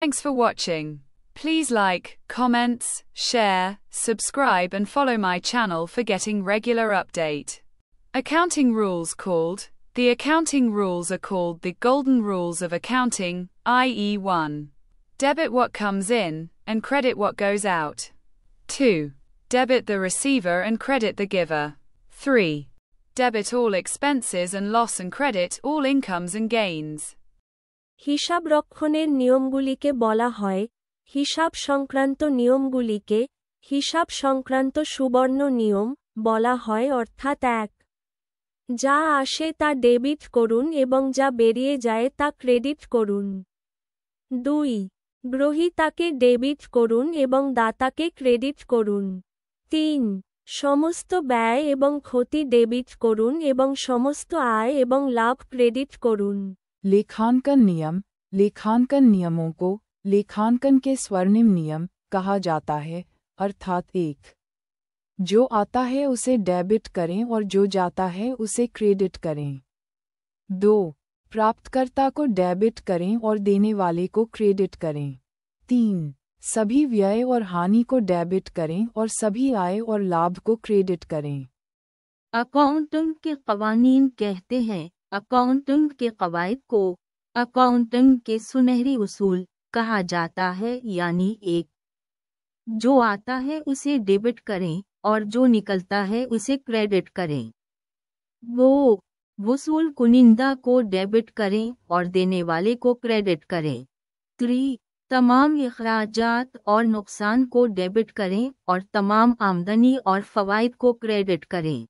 Thanks for watching. Please like, comments, share, subscribe and follow my channel for getting regular update. Accounting rules called. The accounting rules are called the golden rules of accounting, i.e. 1. Debit what comes in, and credit what goes out. 2. Debit the receiver and credit the giver. 3. Debit all expenses and loss and credit all incomes and gains. হিসাব রক্ষণের নিয়মগুলিকে বলা হয় হিসাব সংক্রান্ত নিয়মগুলিকে হিসাব সংক্রান্ত সুবর্ণ নিয়ম বলা হয় অর্থাৎ 1. যা আসে তা ডেবিট করুন এবং যা বেরিয়ে যায় তা ক্রেডিট করুন। 2. গ্রহীতাকে ডেবিট করুন এবং দাতাকে ক্রেডিট করুন। 3. সমস্ত ব্যয় এবং ক্ষতি ডেবিট করুন এবং সমস্ত আয় এবং লাভ ক্রেডিট করুন। लेखांकन नियम। लेखांकन नियमों को लेखांकन के स्वर्णिम नियम कहा जाता है, अर्थात 1. जो आता है उसे डेबिट करें और जो जाता है उसे क्रेडिट करें। 2. प्राप्तकर्ता को डेबिट करें और देने वाले को क्रेडिट करें। 3. सभी व्यय और हानि को डेबिट करें और सभी आय और लाभ को क्रेडिट करें। अकाउंटिंग के कवानीन कहते हैं। अकाउंटिंग के कवायद को अकाउंटिंग के सुनहरी उसूल कहा जाता है, यानी 1. जो आता है उसे डेबिट करें और जो निकलता है उसे क्रेडिट करें। 2. वसूल कुनिंदा को डेबिट करें और देने वाले को क्रेडिट करें। 3. तमाम अखराजात और नुकसान को डेबिट करें और तमाम आमदनी और फवाइद को क्रेडिट करें।